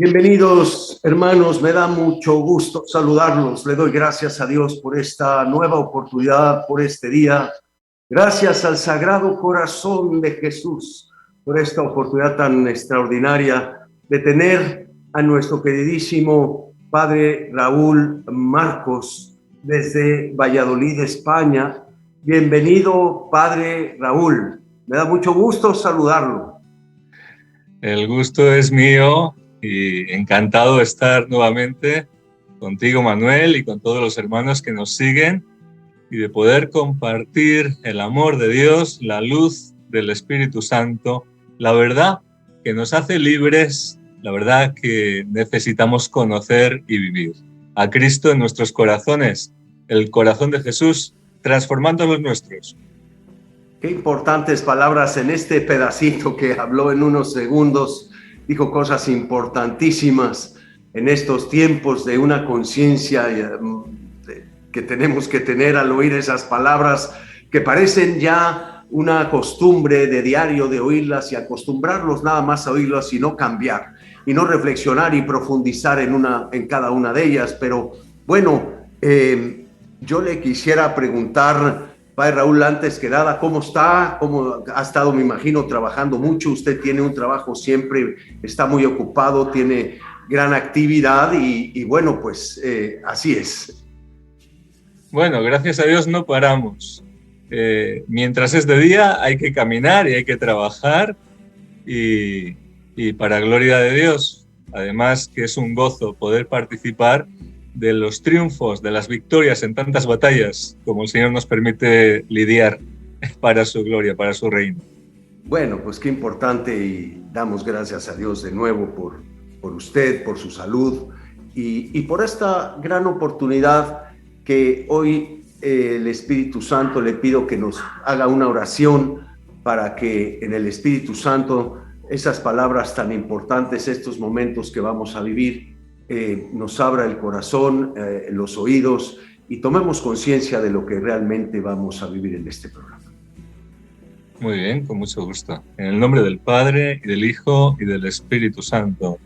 Bienvenidos, hermanos, me da mucho gusto saludarlos. Le doy gracias a Dios por esta nueva oportunidad, por este día. Gracias al Sagrado Corazón de Jesús por esta oportunidad tan extraordinaria de tener a nuestro queridísimo Padre Raúl Marcos desde Valladolid, España. Bienvenido, Padre Raúl. Me da mucho gusto saludarlo. El gusto es mío. Y encantado de estar nuevamente contigo, Manuel, y con todos los hermanos que nos siguen, y de poder compartir el amor de Dios, la luz del Espíritu Santo, la verdad que nos hace libres, la verdad que necesitamos conocer y vivir. A Cristo en nuestros corazones, el corazón de Jesús, transformando los nuestros. Qué importantes palabras en este pedacito que habló en unos segundos. Dijo cosas importantísimas en estos tiempos de una conciencia que tenemos que tener al oír esas palabras que parecen ya una costumbre de diario de oírlas y acostumbrarlos nada más a oírlas y no cambiar y no reflexionar y profundizar en cada una de ellas. Pero bueno, yo le quisiera preguntar, Padre Raúl, antes que nada, ¿cómo está? ¿Cómo ha estado? Me imagino trabajando mucho. Usted tiene un trabajo siempre, está muy ocupado, tiene gran actividad y bueno, pues así es. Bueno, gracias a Dios no paramos. Mientras es de día hay que caminar y hay que trabajar y para gloria de Dios. Además que es un gozo poder participar de los triunfos, de las victorias en tantas batallas como el Señor nos permite lidiar para su gloria, para su reino. Bueno, pues qué importante, y damos gracias a Dios de nuevo por usted, por su salud y por esta gran oportunidad que hoy el Espíritu Santo le pido que nos haga una oración para que en el Espíritu Santo esas palabras tan importantes, estos momentos que vamos a vivir, nos abra el corazón, los oídos y tomemos conciencia de lo que realmente vamos a vivir en este programa. Muy bien, con mucho gusto. En el nombre del Padre, y del Hijo, y del Espíritu Santo.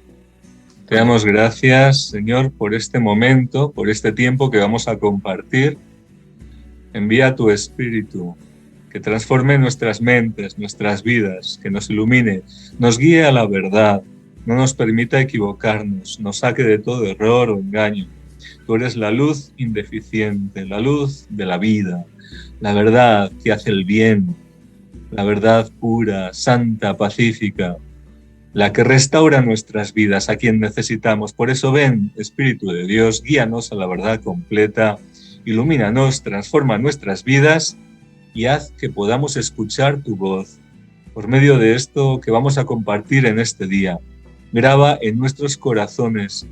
Te damos gracias, Señor, por este momento, por este tiempo que vamos a compartir. Envía tu Espíritu, que transforme nuestras mentes, nuestras vidas, que nos ilumine, nos guíe a la verdad, no nos permita equivocarnos, nos saque de todo error o engaño. Tú eres la luz indeficiente, la luz de la vida, la verdad que hace el bien, la verdad pura, santa, pacífica, la que restaura nuestras vidas, a quien necesitamos. Por eso ven, Espíritu de Dios, guíanos a la verdad completa, ilumínanos, transforma nuestras vidas y haz que podamos escuchar tu voz. Por medio de esto que vamos a compartir en este día, graba en nuestros corazones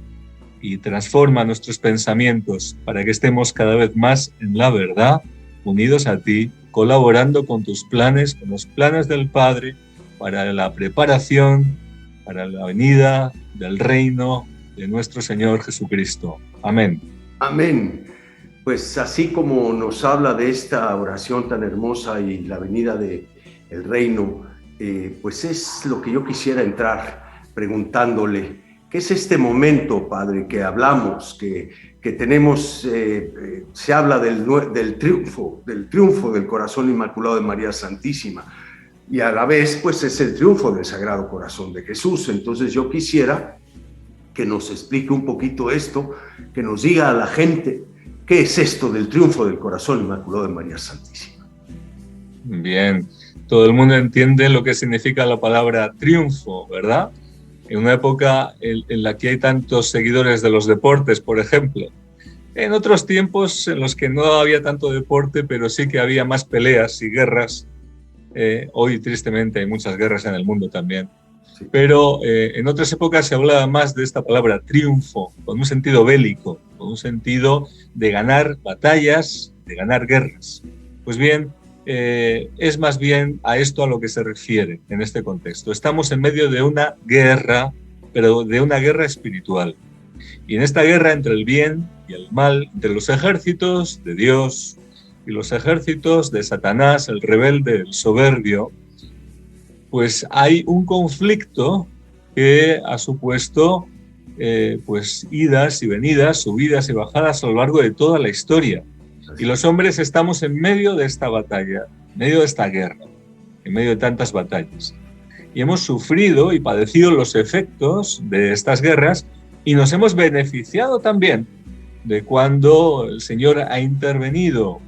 y transforma nuestros pensamientos para que estemos cada vez más en la verdad, unidos a ti, colaborando con tus planes, con los planes del Padre, para la preparación, para la venida del reino de nuestro Señor Jesucristo. Amén. Amén. Pues así como nos habla de esta oración tan hermosa y la venida del reino, pues es lo que yo quisiera entrar preguntándole, ¿qué es este momento, Padre, que hablamos, que tenemos, se habla del triunfo del corazón inmaculado de María Santísima, y a la vez, pues es el triunfo del Sagrado Corazón de Jesús? Entonces yo quisiera que nos explique un poquito esto, que nos diga a la gente, ¿qué es esto del triunfo del corazón inmaculado de María Santísima? Bien, todo el mundo entiende lo que significa la palabra triunfo, ¿verdad? En una época en la que hay tantos seguidores de los deportes, por ejemplo. En otros tiempos en los que no había tanto deporte, pero sí que había más peleas y guerras. Hoy, tristemente, hay muchas guerras en el mundo también. Sí. Pero en otras épocas se hablaba más de esta palabra triunfo, con un sentido bélico, con un sentido de ganar batallas, de ganar guerras. Pues bien, es más bien a esto a lo que se refiere en este contexto. Estamos en medio de una guerra, pero de una guerra espiritual. Y en esta guerra entre el bien y el mal, entre los ejércitos de Dios y los ejércitos de Satanás, el rebelde, el soberbio, pues hay un conflicto que ha supuesto pues idas y venidas, subidas y bajadas a lo largo de toda la historia. Y los hombres estamos en medio de esta batalla, en medio de esta guerra, en medio de tantas batallas. Y hemos sufrido y padecido los efectos de estas guerras y nos hemos beneficiado también de cuando el Señor ha intervenido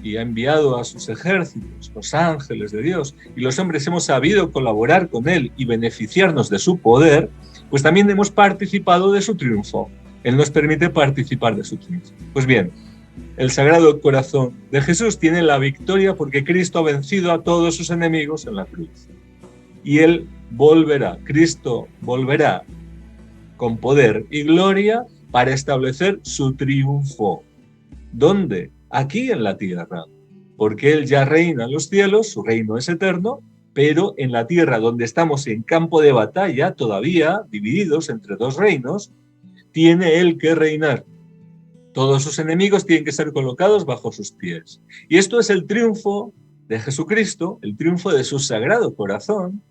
y ha enviado a sus ejércitos, los ángeles de Dios, y los hombres hemos sabido colaborar con Él y beneficiarnos de su poder, pues también hemos participado de su triunfo. Él nos permite participar de su triunfo. Pues bien, el Sagrado Corazón de Jesús tiene la victoria porque Cristo ha vencido a todos sus enemigos en la cruz. Y Él volverá, Cristo volverá con poder y gloria para establecer su triunfo. ¿Dónde? Aquí en la tierra. Porque Él ya reina en los cielos, su reino es eterno, pero en la tierra donde estamos en campo de batalla, todavía divididos entre dos reinos, tiene Él que reinar. Todos sus enemigos tienen que ser colocados bajo sus pies. Y esto es el triunfo de Jesucristo, el triunfo de su Sagrado Corazón,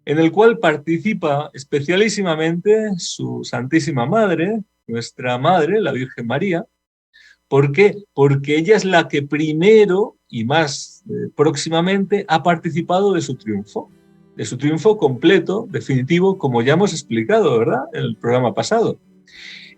en el cual participa especialísimamente su Santísima Madre, nuestra Madre, la Virgen María. ¿Por qué? Porque ella es la que primero y más próximamente ha participado de su triunfo completo, definitivo, como ya hemos explicado, ¿verdad?, en el programa pasado.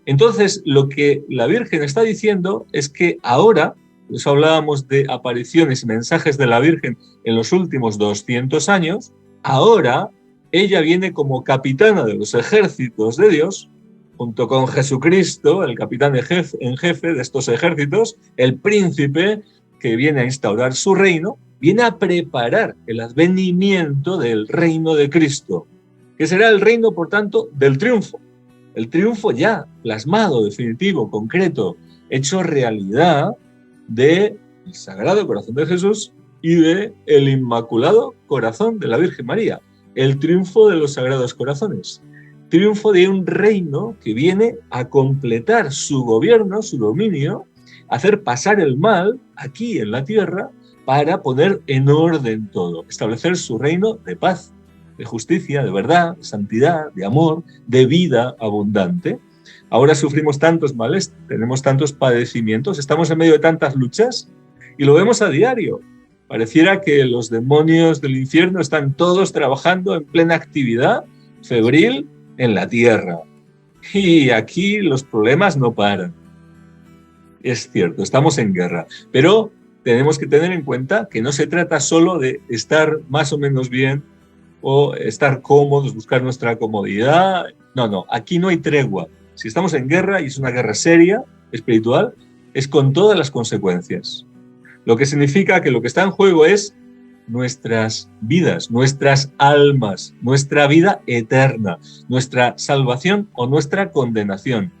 Entonces, lo que la Virgen está diciendo es que ahora, por eso hablábamos de apariciones y mensajes de la Virgen en los últimos 200 años, ahora ella viene como capitana de los ejércitos de Dios, junto con Jesucristo, el capitán en jefe de estos ejércitos, el príncipe que viene a instaurar su reino, viene a preparar el advenimiento del reino de Cristo, que será el reino, por tanto, del triunfo. El triunfo ya plasmado, definitivo, concreto, hecho realidad del Sagrado Corazón de Jesús y del Inmaculado Corazón de la Virgen María. El triunfo de los Sagrados Corazones. Triunfo de un reino que viene a completar su gobierno, su dominio, hacer pasar el mal aquí en la tierra para poner en orden todo, establecer su reino de paz, de justicia, de verdad, de santidad, de amor, de vida abundante. Ahora sufrimos tantos males, tenemos tantos padecimientos, estamos en medio de tantas luchas y lo vemos a diario. Pareciera que los demonios del infierno están todos trabajando en plena actividad febril en la tierra. Y aquí los problemas no paran. Es cierto, estamos en guerra, pero tenemos que tener en cuenta que no se trata solo de estar más o menos bien o estar cómodos, buscar nuestra comodidad. No, aquí no hay tregua. Si estamos en guerra, y es una guerra seria, espiritual, es con todas las consecuencias. Lo que significa que lo que está en juego es nuestras vidas, nuestras almas, nuestra vida eterna, nuestra salvación o nuestra condenación.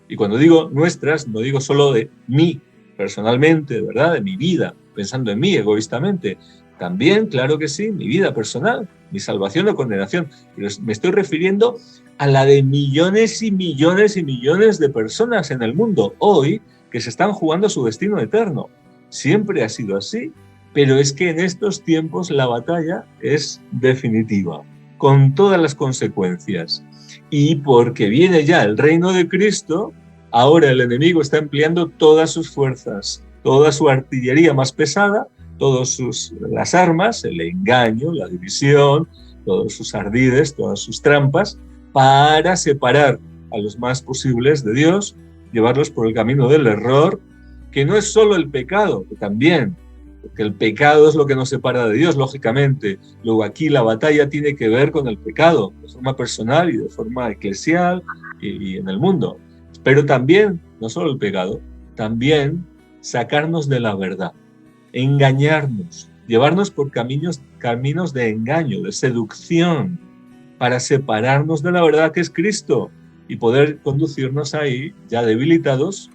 Y cuando digo nuestras, no digo solo de mí, personalmente, ¿verdad?, de mi vida, pensando en mí egoístamente. También, claro que sí, mi vida personal, mi salvación o condenación. Pero me estoy refiriendo a la de millones y millones y millones de personas en el mundo hoy que se están jugando su destino eterno. Siempre ha sido así, pero es que en estos tiempos la batalla es definitiva, con todas las consecuencias. Y porque viene ya el reino de Cristo, ahora el enemigo está empleando todas sus fuerzas, toda su artillería más pesada, todas las armas, el engaño, la división, todos sus ardides, todas sus trampas, para separar a los más posibles de Dios, llevarlos por el camino del error, que no es solo el pecado, que también, porque el pecado es lo que nos separa de Dios, lógicamente. Luego aquí la batalla tiene que ver con el pecado, de forma personal y de forma eclesial y en el mundo. Pero también, no solo el pecado, también sacarnos de la verdad, engañarnos, llevarnos por caminos de engaño, de seducción, para separarnos de la verdad que es Cristo y poder conducirnos ahí, ya debilitados,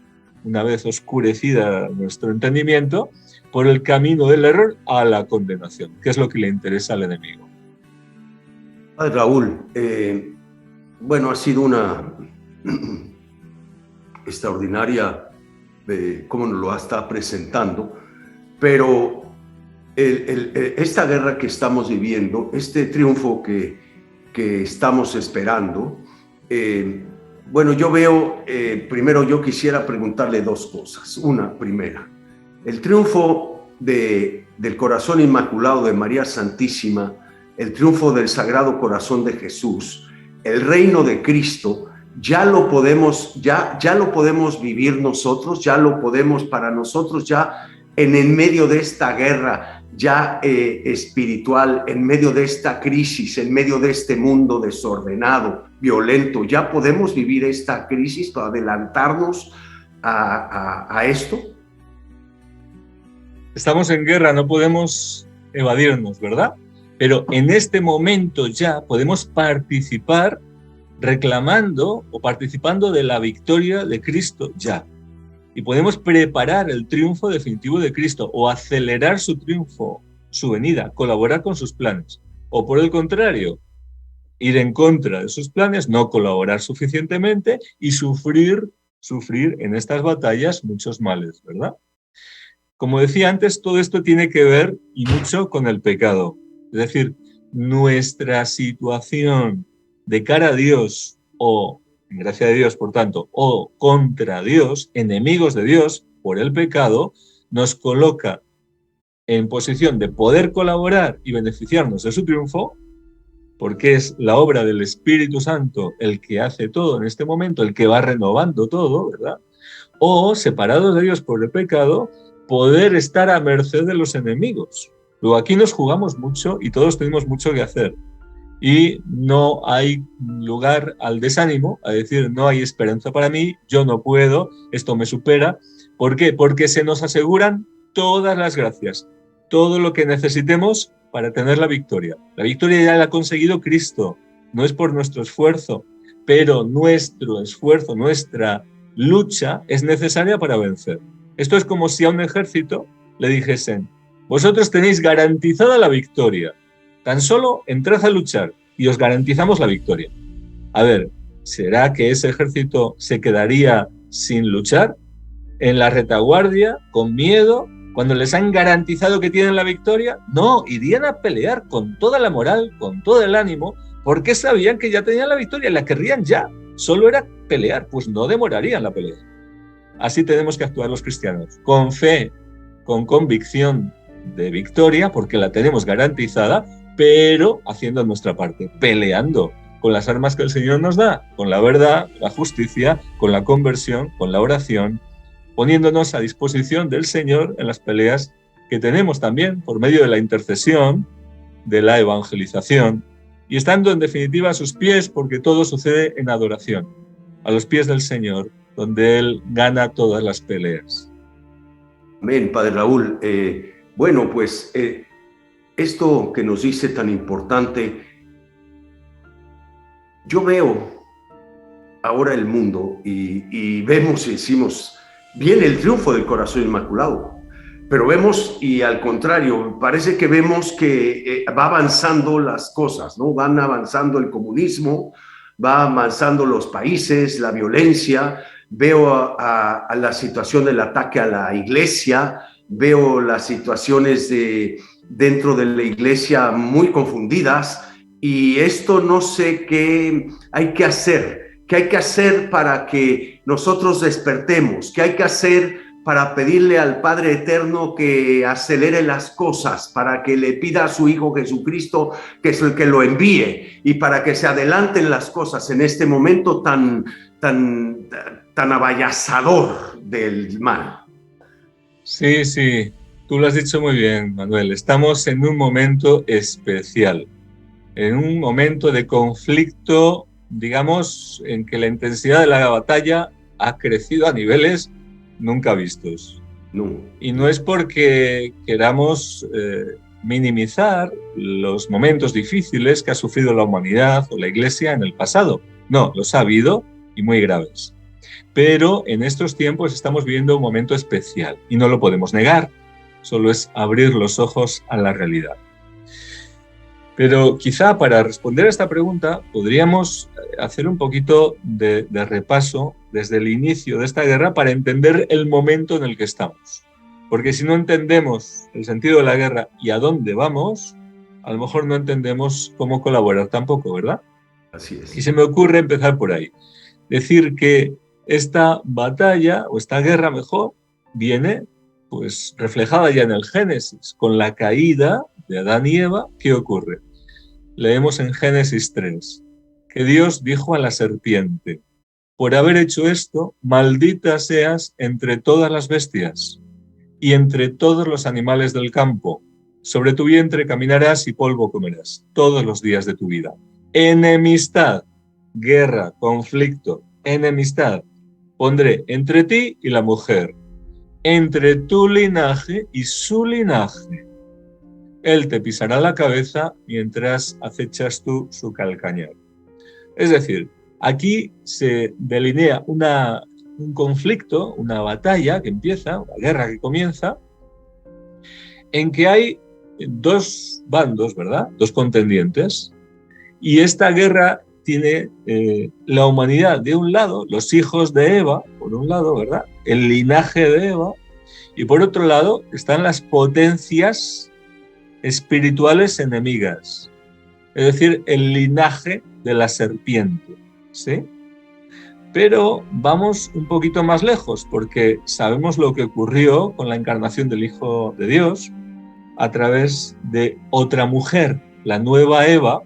una vez oscurecida nuestro entendimiento, por el camino del error a la condenación, que es lo que le interesa al enemigo. Padre Raúl, bueno, ha sido una extraordinaria, cómo nos lo está presentando, pero esta guerra que estamos viviendo, este triunfo que estamos esperando, Eh, bueno, yo veo, primero yo quisiera preguntarle dos cosas. Una, primera, el triunfo del corazón inmaculado de María Santísima, el triunfo del Sagrado Corazón de Jesús, el reino de Cristo, ya lo podemos vivir nosotros, ya lo podemos para nosotros, ya en medio de esta guerra ya espiritual, en medio de esta crisis, en medio de este mundo desordenado, violento, ya podemos vivir esta crisis para adelantarnos a esto. Estamos en guerra, no podemos evadirnos, ¿verdad? Pero en este momento ya podemos participar reclamando o participando de la victoria de Cristo ya. Y podemos preparar el triunfo definitivo de Cristo o acelerar su triunfo, su venida, colaborar con sus planes. O por el contrario, ir en contra de sus planes, no colaborar suficientemente y sufrir en estas batallas muchos males, ¿verdad? Como decía antes, todo esto tiene que ver y mucho con el pecado. Es decir, nuestra situación de cara a Dios o en gracia de Dios, por tanto, o contra Dios, enemigos de Dios por el pecado, nos coloca en posición de poder colaborar y beneficiarnos de su triunfo, porque es la obra del Espíritu Santo el que hace todo en este momento, el que va renovando todo, ¿verdad? O, separados de Dios por el pecado, poder estar a merced de los enemigos. Luego aquí nos jugamos mucho y todos tenemos mucho que hacer. Y no hay lugar al desánimo, a decir, no hay esperanza para mí, yo no puedo, esto me supera. ¿Por qué? Porque se nos aseguran todas las gracias, todo lo que necesitemos para tener la victoria. La victoria ya la ha conseguido Cristo, no es por nuestro esfuerzo, pero nuestro esfuerzo, nuestra lucha es necesaria para vencer. Esto es como si a un ejército le dijesen, vosotros tenéis garantizada la victoria, tan solo entrad a luchar y os garantizamos la victoria. A ver, ¿será que ese ejército se quedaría sin luchar? ¿En la retaguardia, con miedo, cuando les han garantizado que tienen la victoria? No, irían a pelear con toda la moral, con todo el ánimo, porque sabían que ya tenían la victoria, la querrían ya. Solo era pelear, pues no demorarían la pelea. Así tenemos que actuar los cristianos, con fe, con convicción de victoria, porque la tenemos garantizada, pero haciendo nuestra parte, peleando con las armas que el Señor nos da, con la verdad, la justicia, con la conversión, con la oración, poniéndonos a disposición del Señor en las peleas que tenemos también por medio de la intercesión, de la evangelización, y estando en definitiva a sus pies, porque todo sucede en adoración, a los pies del Señor, donde Él gana todas las peleas. Amén, Padre Raúl. Bueno, pues esto que nos dice tan importante, yo veo ahora el mundo y vemos y decimos, viene el triunfo del corazón inmaculado, pero vemos y al contrario, parece que vemos que va avanzando las cosas, ¿no? Van avanzando el comunismo, va avanzando los países, la violencia, veo a la situación del ataque a la iglesia, veo las situaciones dentro de la iglesia muy confundidas y esto no sé qué hay que hacer. ¿Qué hay que hacer para que nosotros despertemos? ¿Qué hay que hacer para pedirle al Padre Eterno que acelere las cosas, para que le pida a su Hijo Jesucristo que es el que lo envíe y para que se adelanten las cosas en este momento tan abayazador del mal? Sí, sí, tú lo has dicho muy bien, Manuel. Estamos en un momento especial, en un momento de conflicto, digamos, en que la intensidad de la batalla ha crecido a niveles nunca vistos. No. Y no es porque queramos minimizar los momentos difíciles que ha sufrido la humanidad o la Iglesia en el pasado. No, los ha habido y muy graves. Pero en estos tiempos estamos viviendo un momento especial y no lo podemos negar. Solo es abrir los ojos a la realidad. Pero quizá para responder a esta pregunta podríamos hacer un poquito de repaso desde el inicio de esta guerra para entender el momento en el que estamos. Porque si no entendemos el sentido de la guerra y a dónde vamos, a lo mejor no entendemos cómo colaborar tampoco, ¿verdad? Así es. Y se me ocurre empezar por ahí. Decir que esta batalla, o esta guerra mejor, viene pues reflejada ya en el Génesis, con la caída de Adán y Eva. ¿Qué ocurre? Leemos en Génesis 3, que Dios dijo a la serpiente: por haber hecho esto, maldita seas entre todas las bestias y entre todos los animales del campo. Sobre tu vientre caminarás y polvo comerás todos los días de tu vida. Enemistad, guerra, conflicto, enemistad pondré entre ti y la mujer, entre tu linaje y su linaje. Él te pisará la cabeza mientras acechas tú su calcañar. Es decir, aquí se delinea un conflicto, una batalla que empieza, una guerra que comienza, en que hay dos bandos, ¿verdad? Dos contendientes. Y esta guerra tiene la humanidad de un lado, los hijos de Eva, por un lado, ¿verdad? El linaje de Eva. Y por otro lado están las potencias espirituales enemigas. Es decir, el linaje de la serpiente, ¿sí? Pero vamos un poquito más lejos, porque sabemos lo que ocurrió con la encarnación del Hijo de Dios a través de otra mujer, la nueva Eva,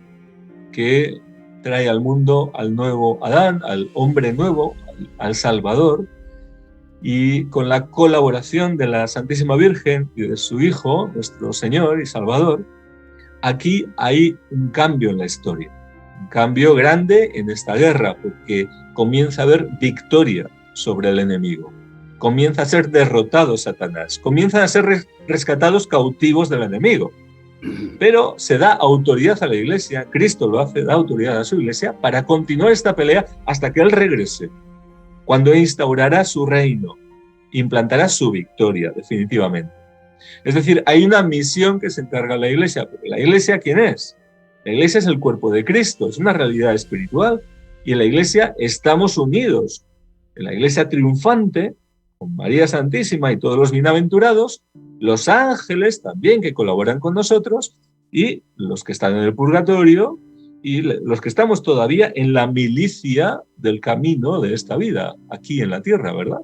que trae al mundo al nuevo Adán, al hombre nuevo, al Salvador, y con la colaboración de la Santísima Virgen y de su Hijo, nuestro Señor y Salvador, aquí hay un cambio en la historia, un cambio grande en esta guerra, porque comienza a haber victoria sobre el enemigo, comienza a ser derrotado Satanás, comienzan a ser rescatados cautivos del enemigo, pero se da autoridad a la Iglesia, Cristo lo hace, da autoridad a su Iglesia para continuar esta pelea hasta que Él regrese, cuando instaurará su reino, implantará su victoria definitivamente. Es decir, hay una misión que se encarga la Iglesia, porque la Iglesia, ¿quién es? La Iglesia es el cuerpo de Cristo, es una realidad espiritual, y en la Iglesia estamos unidos. En la Iglesia triunfante, con María Santísima y todos los bienaventurados, los ángeles también que colaboran con nosotros, y los que están en el purgatorio, y los que estamos todavía en la milicia del camino de esta vida, aquí en la tierra, ¿verdad?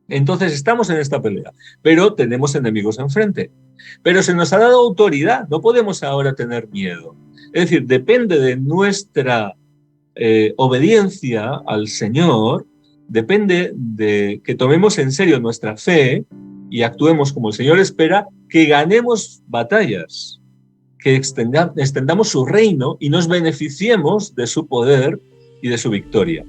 Entonces estamos en esta pelea, pero tenemos enemigos enfrente. Pero se nos ha dado autoridad, no podemos ahora tener miedo. Es decir, depende de nuestra obediencia al Señor, depende de que tomemos en serio nuestra fe y actuemos como el Señor espera, que ganemos batallas, que extendamos su reino y nos beneficiemos de su poder y de su victoria.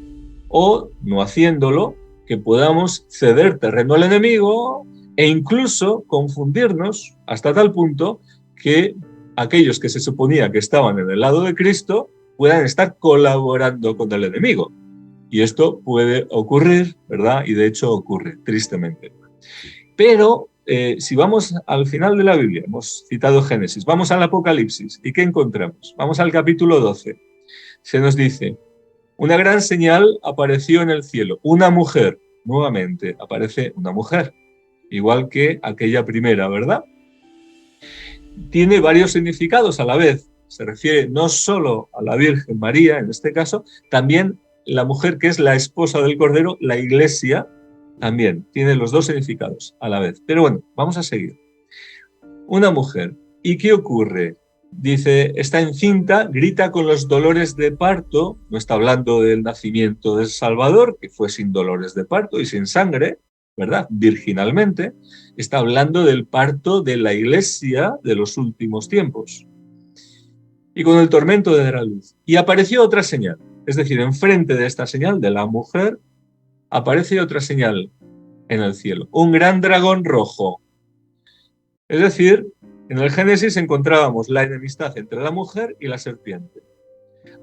O, no haciéndolo, que podamos ceder terreno al enemigo e incluso confundirnos hasta tal punto que aquellos que se suponía que estaban en el lado de Cristo puedan estar colaborando con el enemigo. Y esto puede ocurrir, ¿verdad? Y de hecho ocurre, tristemente. Pero si vamos al final de la Biblia, hemos citado Génesis, vamos al Apocalipsis, ¿y qué encontramos? Vamos al capítulo 12. Se nos dice: una gran señal apareció en el cielo, una mujer, nuevamente aparece una mujer, igual que aquella primera, ¿verdad? Tiene varios significados a la vez. Se refiere no solo a la Virgen María, en este caso, también la mujer que es la esposa del Cordero, la Iglesia, también tiene los dos significados a la vez. Pero bueno, vamos a seguir. Una mujer. ¿Y qué ocurre? Dice, está encinta, grita con los dolores de parto, no está hablando del nacimiento del Salvador, que fue sin dolores de parto y sin sangre, ¿verdad? Virginalmente, está hablando del parto de la Iglesia de los últimos tiempos. Y con el tormento de dar a luz. Y apareció otra señal, es decir, enfrente de esta señal de la mujer, aparece otra señal en el cielo, un gran dragón rojo. Es decir, en el Génesis encontrábamos la enemistad entre la mujer y la serpiente.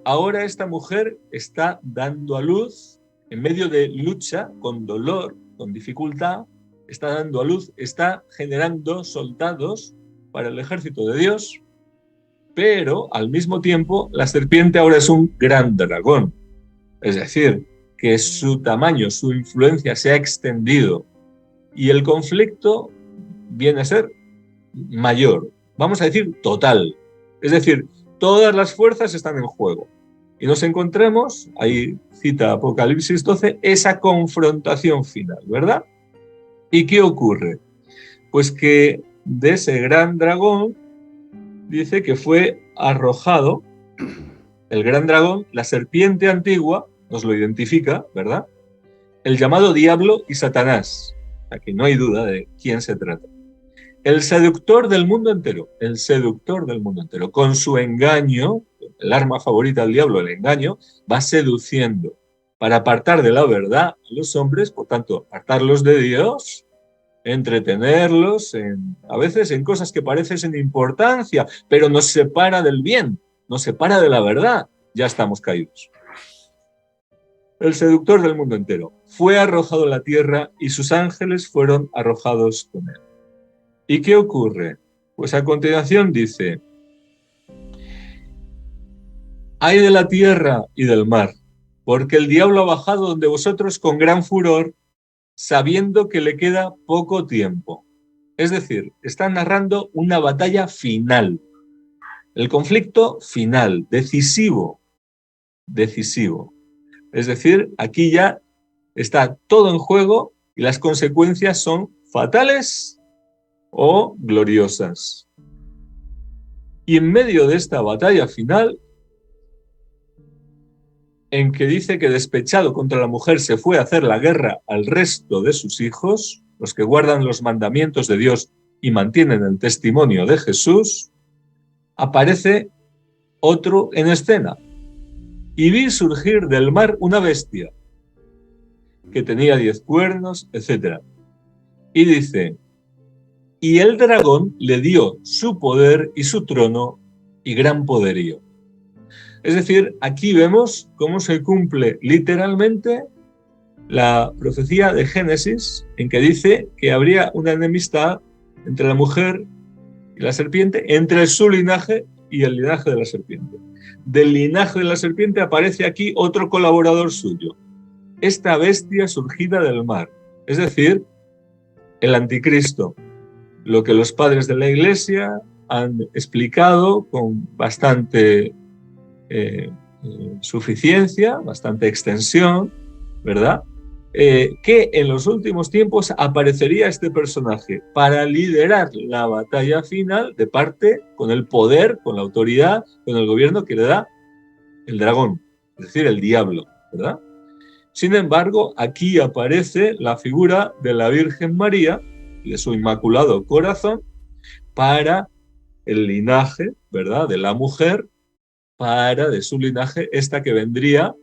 Ahora esta mujer está dando a luz, en medio de lucha, con dolor, con dificultad, está dando a luz, está generando soldados para el ejército de Dios, pero al mismo tiempo la serpiente ahora es un gran dragón. Es decir, que su tamaño, su influencia se ha extendido y el conflicto viene a ser mayor, vamos a decir total. Es decir, todas las fuerzas están en juego. Y nos encontramos, ahí cita Apocalipsis 12, esa confrontación final, ¿verdad? ¿Y qué ocurre? Pues que de ese gran dragón dice que fue arrojado el gran dragón, la serpiente antigua, nos lo identifica, ¿verdad? El llamado diablo y Satanás. Aquí no hay duda de quién se trata. El seductor del mundo entero, el seductor del mundo entero, con su engaño, el arma favorita del diablo, el engaño, va seduciendo para apartar de la verdad a los hombres, por tanto, apartarlos de Dios, entretenerlos a veces en cosas que parecen sin importancia, pero nos separa del bien, nos separa de la verdad. Ya estamos caídos. El seductor del mundo entero fue arrojado a la tierra y sus ángeles fueron arrojados con él. ¿Y qué ocurre? Pues a continuación dice: ay de la tierra y del mar, porque el diablo ha bajado donde vosotros con gran furor, sabiendo que le queda poco tiempo. Es decir, está narrando una batalla final, el conflicto final, decisivo. Es decir, aquí ya está todo en juego y las consecuencias son fatales o gloriosas. Y en medio de esta batalla final, en que dice que despechado contra la mujer se fue a hacer la guerra al resto de sus hijos, los que guardan los mandamientos de Dios y mantienen el testimonio de Jesús, aparece otro en escena. Y vi surgir del mar una bestia que tenía 10 cuernos, etc. Y dice: y el dragón le dio su poder y su trono y gran poderío. Es decir, aquí vemos cómo se cumple literalmente la profecía de Génesis, en que dice que habría una enemistad entre la mujer y la serpiente, entre su linaje y el linaje de la serpiente. Del linaje de la serpiente aparece aquí otro colaborador suyo, esta bestia surgida del mar, es decir, el anticristo, lo que los padres de la Iglesia han explicado con bastante suficiencia, bastante extensión, ¿verdad? Que en los últimos tiempos aparecería este personaje para liderar la batalla final de parte con el poder, con la autoridad, con el gobierno que le da el dragón, es decir, el diablo, ¿verdad? Sin embargo, aquí aparece la figura de la Virgen María y de su Inmaculado Corazón para el linaje, ¿verdad?, de la mujer, para de su linaje esta que vendría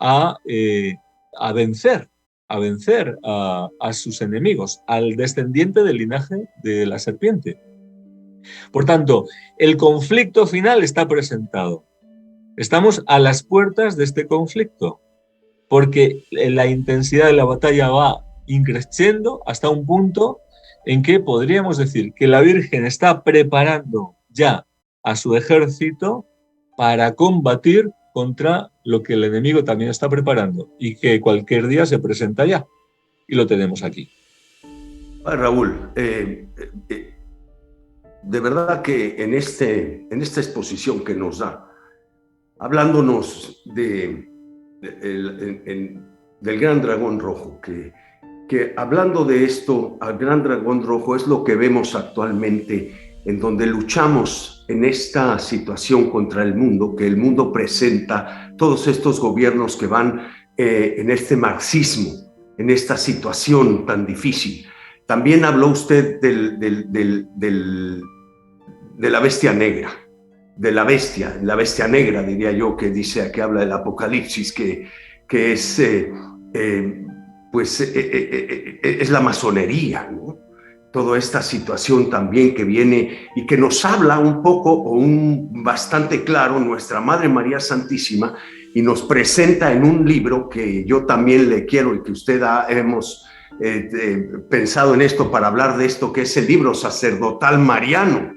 a vencer a sus enemigos, al descendiente del linaje de la serpiente. Por tanto, el conflicto final está presentado. Estamos a las puertas de este conflicto, porque la intensidad de la batalla va increciendo hasta un punto en que podríamos decir que la Virgen está preparando ya a su ejército para combatir contra lo que el enemigo también está preparando y que cualquier día se presenta ya. Y lo tenemos aquí. Raúl, de verdad que en esta exposición que nos da, hablándonos del gran dragón rojo, que hablando de esto, al gran dragón rojo es lo que vemos actualmente, en donde luchamos en esta situación contra el mundo, que el mundo presenta, todos estos gobiernos que van en este marxismo, en esta situación tan difícil. También habló usted de la bestia negra, de la bestia negra, diría yo, que dice, que habla del Apocalipsis, que es, es la masonería, ¿no? Toda esta situación también que viene y que nos habla un poco o bastante claro nuestra Madre María Santísima, y nos presenta en un libro que yo también le quiero y que usted hemos pensado en esto para hablar de esto, que es el libro sacerdotal mariano,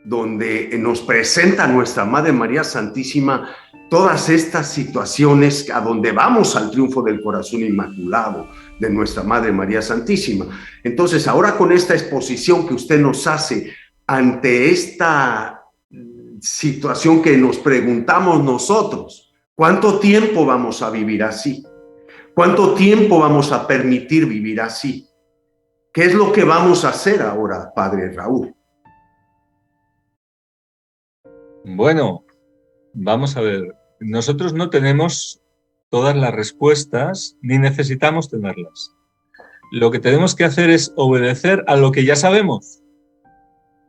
donde nos presenta nuestra Madre María Santísima todas estas situaciones a donde vamos al triunfo del corazón inmaculado de nuestra Madre María Santísima. Entonces, ahora con esta exposición que usted nos hace ante esta situación que nos preguntamos nosotros, ¿Cuánto tiempo vamos a vivir así? ¿Cuánto tiempo vamos a permitir vivir así? ¿Qué es lo que vamos a hacer ahora, Padre Raúl? Bueno, vamos a ver. Nosotros no tenemos todas las respuestas ni necesitamos tenerlas. Lo que tenemos que hacer es obedecer a lo que ya sabemos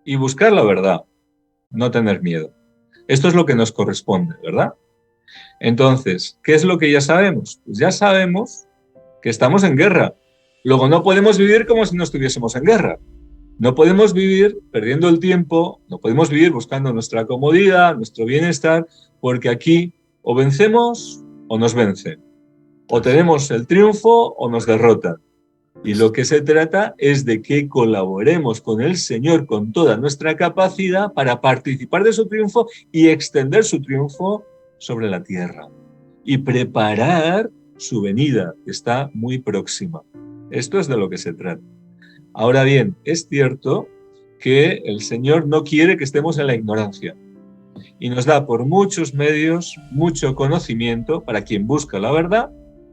y buscar la verdad, no tener miedo. Esto es lo que nos corresponde, ¿verdad? Entonces, ¿qué es lo que ya sabemos? Pues ya sabemos que estamos en guerra. Luego no podemos vivir como si no estuviésemos en guerra. No podemos vivir perdiendo el tiempo, no podemos vivir buscando nuestra comodidad, nuestro bienestar, porque aquí o vencemos o nos vencen. O tenemos el triunfo o nos derrotan. Y lo que se trata es de que colaboremos con el Señor con toda nuestra capacidad para participar de su triunfo y extender su triunfo sobre la tierra. Y preparar su venida, que está muy próxima. Esto es de lo que se trata. Ahora bien, es cierto que el Señor no quiere que estemos en la ignorancia y nos da por muchos medios mucho conocimiento para quien busca la verdad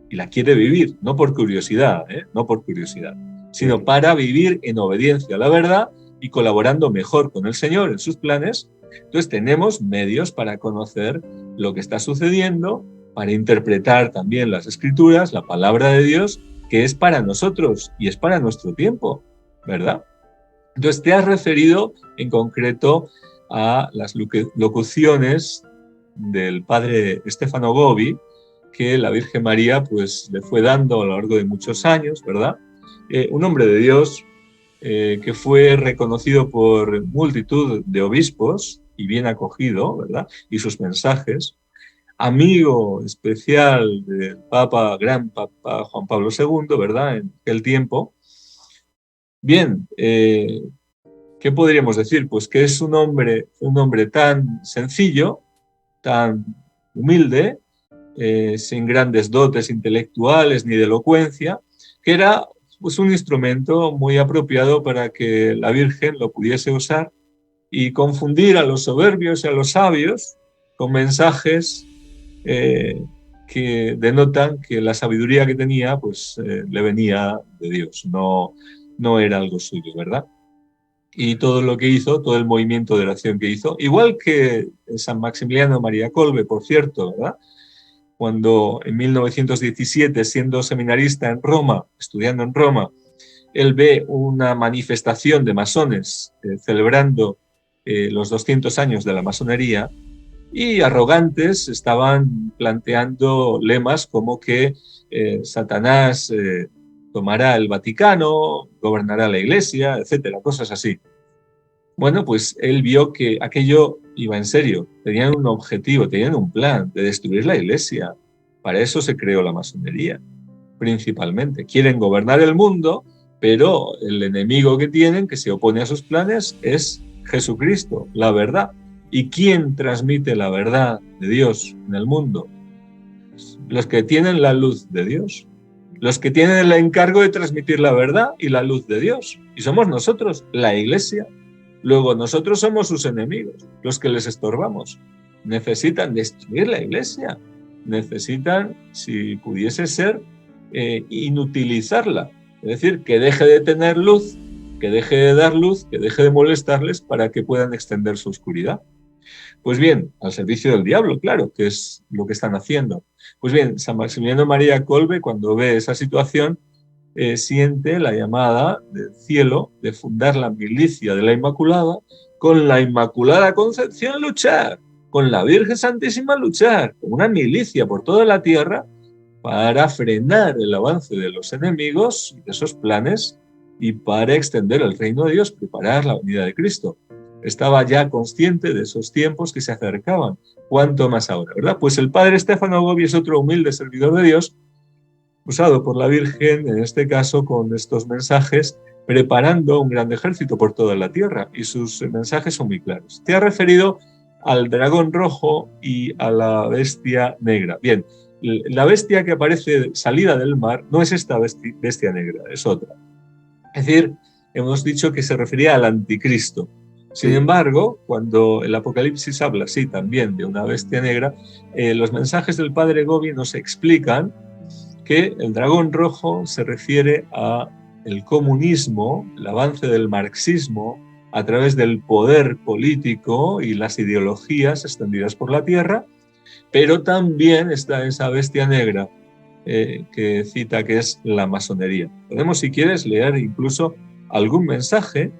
y la quiere vivir, no por curiosidad, no por curiosidad, sino para vivir en obediencia a la verdad y colaborando mejor con el Señor en sus planes. Entonces tenemos medios para conocer lo que está sucediendo, para interpretar también las Escrituras, la palabra de Dios, que es para nosotros y es para nuestro tiempo, ¿verdad? Entonces te has referido en concreto a las locuciones del padre Stefano Gobbi, que la Virgen María pues le fue dando a lo largo de muchos años, ¿verdad? Un hombre de Dios que fue reconocido por multitud de obispos y bien acogido, ¿verdad? Y sus mensajes, amigo especial del Papa, gran Papa Juan Pablo II, ¿verdad? En aquel tiempo. Bien, ¿qué podríamos decir? Pues que es un hombre tan sencillo, tan humilde, sin grandes dotes intelectuales ni de elocuencia, que era pues, un instrumento muy apropiado para que la Virgen lo pudiese usar y confundir a los soberbios y a los sabios con mensajes que denotan que la sabiduría que tenía pues, le venía de Dios, no era algo suyo, ¿verdad? Y todo lo que hizo, todo el movimiento de oración que hizo, igual que San Maximiliano María Kolbe, por cierto, ¿verdad? Cuando en 1917, siendo seminarista en Roma, estudiando en Roma, él ve una manifestación de masones celebrando los 200 años de la masonería y arrogantes estaban planteando lemas como que Satanás tomará el Vaticano, gobernará la Iglesia, etcétera, cosas así. Bueno, pues él vio que aquello iba en serio, tenían un objetivo, tenían un plan de destruir la Iglesia. Para eso se creó la masonería, principalmente. Quieren gobernar el mundo, pero el enemigo que tienen, que se opone a sus planes, es Jesucristo, la verdad. ¿Y quién transmite la verdad de Dios en el mundo? Los que tienen la luz de Dios, los que tienen el encargo de transmitir la verdad y la luz de Dios. Y somos nosotros, la Iglesia. Luego nosotros somos sus enemigos, los que les estorbamos. Necesitan destruir la Iglesia, necesitan, si pudiese ser, inutilizarla. Es decir, que deje de tener luz, que deje de dar luz, que deje de molestarles para que puedan extender su oscuridad. Pues bien, al servicio del diablo, claro, que es lo que están haciendo. Pues bien, San Maximiliano María Kolbe, cuando ve esa situación, siente la llamada del cielo de fundar la milicia de la Inmaculada, con la Inmaculada Concepción luchar, con la Virgen Santísima luchar, con una milicia por toda la tierra para frenar el avance de los enemigos y de esos planes y para extender el reino de Dios, preparar la venida de Cristo. Estaba ya consciente de esos tiempos que se acercaban. ¿Cuánto más ahora, verdad? Pues el padre Stefano Gobbi es otro humilde servidor de Dios, usado por la Virgen, en este caso, con estos mensajes, preparando un gran ejército por toda la tierra. Y sus mensajes son muy claros. Te ha referido al dragón rojo y a la bestia negra. Bien, la bestia que aparece salida del mar no es esta bestia negra, es otra. Es decir, hemos dicho que se refería al anticristo. Sin embargo, cuando el Apocalipsis habla así también de una bestia negra, los mensajes del padre Gobi nos explican que el dragón rojo se refiere a el comunismo, el avance del marxismo a través del poder político y las ideologías extendidas por la tierra, pero también está esa bestia negra que cita, que es la masonería. Podemos, si quieres, leer incluso algún mensaje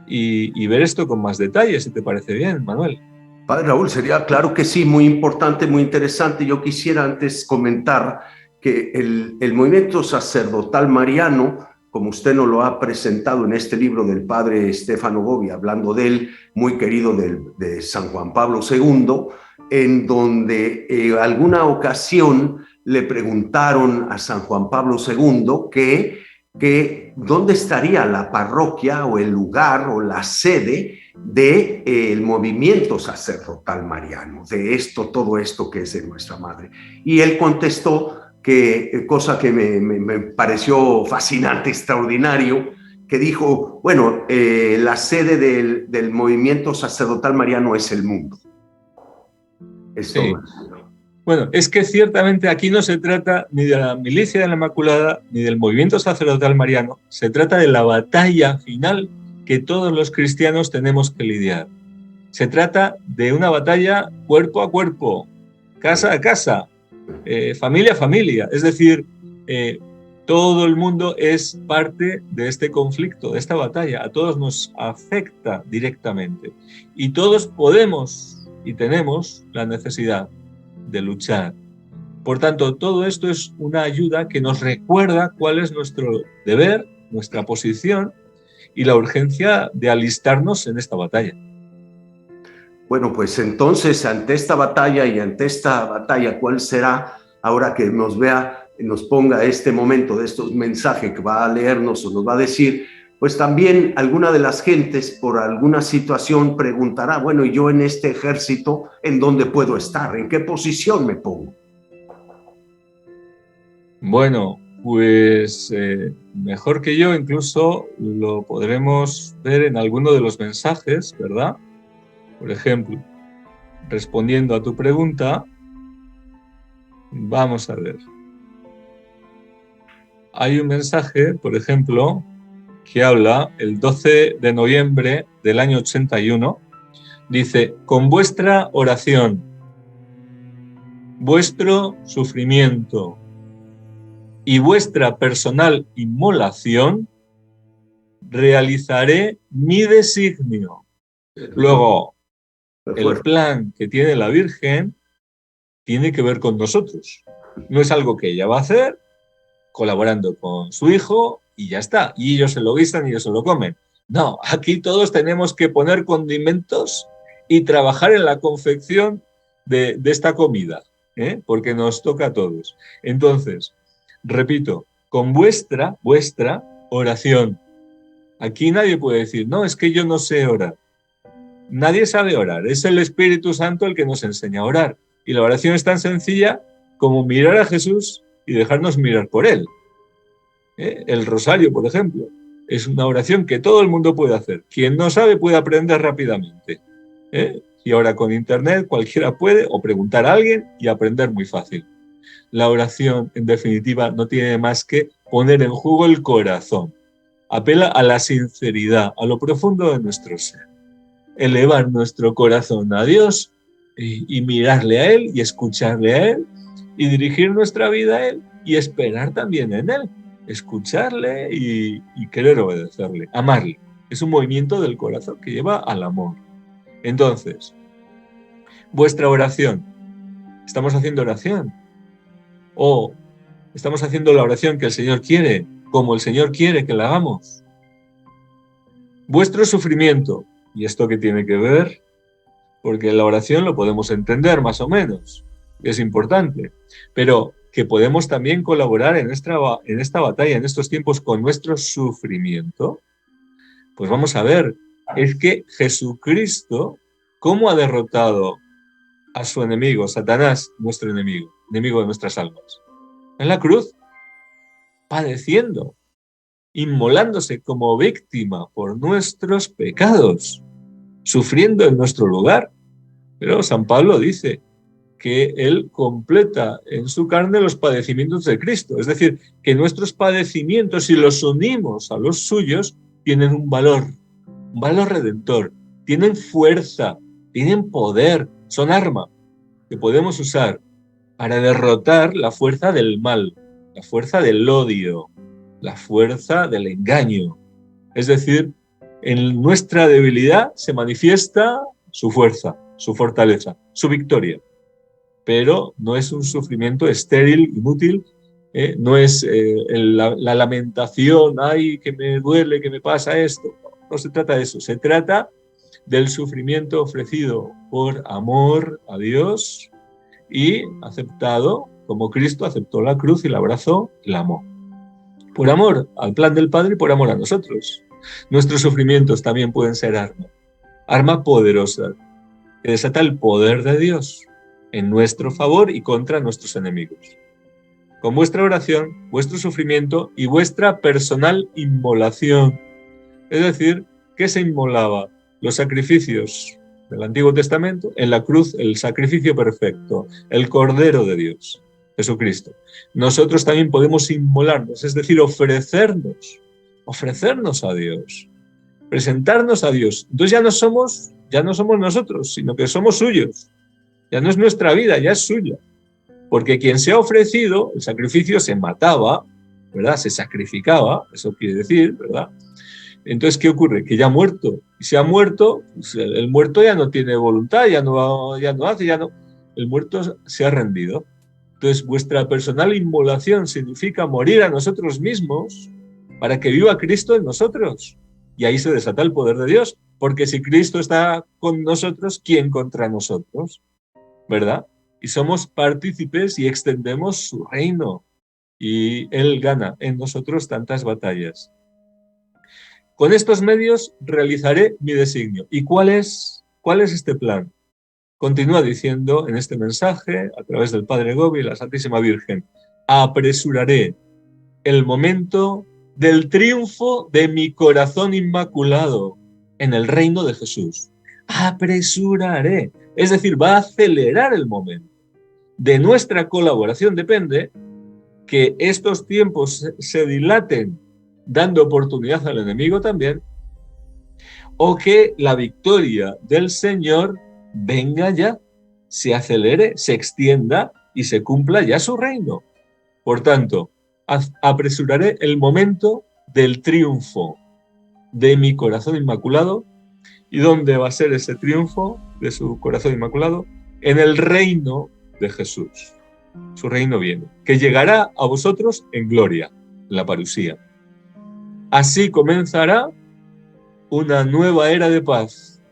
y ver esto con más detalle, si te parece bien, Manuel. Padre Raúl, sería claro que sí, muy importante, muy interesante. Yo quisiera antes comentar que el movimiento sacerdotal mariano, como usted nos lo ha presentado en este libro del padre Stefano Gobi, hablando de él, muy querido de San Juan Pablo II, en donde alguna ocasión le preguntaron a San Juan Pablo II que dónde estaría la parroquia o el lugar o la sede del movimiento sacerdotal mariano, de todo esto que es de nuestra madre. Y él contestó que, cosa que me pareció fascinante, extraordinario, que dijo, bueno, la sede del movimiento sacerdotal mariano es el mundo. Es todo. Sí. Bueno, es que ciertamente aquí no se trata ni de la milicia de la Inmaculada ni del movimiento sacerdotal mariano, se trata de la batalla final que todos los cristianos tenemos que lidiar. Se trata de una batalla cuerpo a cuerpo, casa a casa, familia a familia, es decir, todo el mundo es parte de este conflicto, de esta batalla, a todos nos afecta directamente y todos podemos y tenemos la necesidad de luchar. Por tanto, todo esto es una ayuda que nos recuerda cuál es nuestro deber, nuestra posición y la urgencia de alistarnos en esta batalla. Bueno, pues entonces ante esta batalla, ¿cuál será ahora que nos vea, nos ponga este momento de estos mensajes que va a leernos o nos va a decir? Pues también alguna de las gentes por alguna situación preguntará, bueno, ¿y yo en este ejército en dónde puedo estar? ¿En qué posición me pongo? Bueno, pues mejor que yo incluso lo podremos ver en alguno de los mensajes, ¿verdad? Por ejemplo, respondiendo a tu pregunta, vamos a ver. Hay un mensaje, por ejemplo, que habla el 12 de noviembre del año 81, dice, con vuestra oración, vuestro sufrimiento y vuestra personal inmolación, realizaré mi designio. Luego, el plan que tiene la Virgen tiene que ver con nosotros. No es algo que ella va a hacer colaborando con su hijo y ya está. Y ellos se lo guisan y ellos se lo comen. No, aquí todos tenemos que poner condimentos y trabajar en la confección de esta comida, porque nos toca a todos. Entonces, repito, con vuestra oración. Aquí nadie puede decir, no, es que yo no sé orar. Nadie sabe orar, es el Espíritu Santo el que nos enseña a orar. Y la oración es tan sencilla como mirar a Jesús y dejarnos mirar por Él. El rosario, por ejemplo, es una oración que todo el mundo puede hacer. Quien no sabe puede aprender rápidamente. Y ahora con Internet cualquiera puede o preguntar a alguien y aprender muy fácil. La oración, en definitiva, no tiene más que poner en juego el corazón. Apela a la sinceridad, a lo profundo de nuestro ser. Elevar nuestro corazón a Dios y mirarle a Él y escucharle a Él y dirigir nuestra vida a Él y esperar también en Él, escucharle y querer obedecerle, amarle. Es un movimiento del corazón que lleva al amor. Entonces, vuestra oración, ¿estamos haciendo oración? ¿O estamos haciendo la oración que el Señor quiere, como el Señor quiere que la hagamos? Vuestro sufrimiento, ¿y esto qué tiene que ver? Porque la oración lo podemos entender más o menos, es importante, pero que podemos también colaborar en esta batalla, en estos tiempos, con nuestro sufrimiento. Pues vamos a ver, es que Jesucristo, ¿cómo ha derrotado a su enemigo, Satanás, nuestro enemigo de nuestras almas? En la cruz, padeciendo, inmolándose como víctima por nuestros pecados. sufriendo en nuestro lugar. Pero San Pablo dice que Él completa en su carne los padecimientos de Cristo. Es decir, que nuestros padecimientos, si los unimos a los suyos, tienen un valor redentor, tienen fuerza, tienen poder, son arma que podemos usar para derrotar la fuerza del mal, la fuerza del odio, la fuerza del engaño. Es decir, en nuestra debilidad se manifiesta su fuerza, su fortaleza, su victoria. Pero no es un sufrimiento estéril, inútil, no es la lamentación, ay, que me duele, que me pasa esto. No se trata de eso, se trata del sufrimiento ofrecido por amor a Dios y aceptado, como Cristo aceptó la cruz y la abrazó y la amó. Por amor al plan del Padre y por amor a nosotros. Nuestros sufrimientos también pueden ser arma poderosa que desata el poder de Dios en nuestro favor y contra nuestros enemigos. Con vuestra oración, vuestro sufrimiento y vuestra personal inmolación. Es decir, ¿qué se inmolaba? Los sacrificios del Antiguo Testamento, en la cruz el sacrificio perfecto, el Cordero de Dios, Jesucristo. Nosotros también podemos inmolarnos, es decir, ofrecernos a Dios, presentarnos a Dios. Entonces ya no somos nosotros, sino que somos suyos. Ya no es nuestra vida, ya es suya. Porque quien se ha ofrecido, el sacrificio se mataba, ¿verdad? Se sacrificaba, eso quiere decir, ¿verdad? Entonces, ¿qué ocurre? Que ya ha muerto. Y si ha muerto, pues el muerto ya no tiene voluntad, ya no hace. El muerto se ha rendido. Entonces, vuestra personal inmolación significa morir a nosotros mismos para que viva Cristo en nosotros. Y ahí se desata el poder de Dios. Porque si Cristo está con nosotros, ¿quién contra nosotros? ¿Verdad? Y somos partícipes y extendemos su reino. Y Él gana en nosotros tantas batallas. Con estos medios realizaré mi designio. ¿Y cuál es este plan? Continúa diciendo en este mensaje, a través del Padre Gobi y la Santísima Virgen, apresuraré el momento del triunfo de mi corazón inmaculado en el reino de Jesús. Apresuraré, es decir, va a acelerar el momento. De nuestra colaboración depende que estos tiempos se dilaten, dando oportunidad al enemigo también, o que la victoria del Señor venga ya, se acelere, se extienda y se cumpla ya su reino. Por tanto, apresuraré el momento del triunfo de mi corazón inmaculado. ¿Y dónde va a ser ese triunfo de su corazón inmaculado? En el reino de Jesús. Su reino viene, que llegará a vosotros en gloria, en la parusía. Así comenzará una nueva era de paz.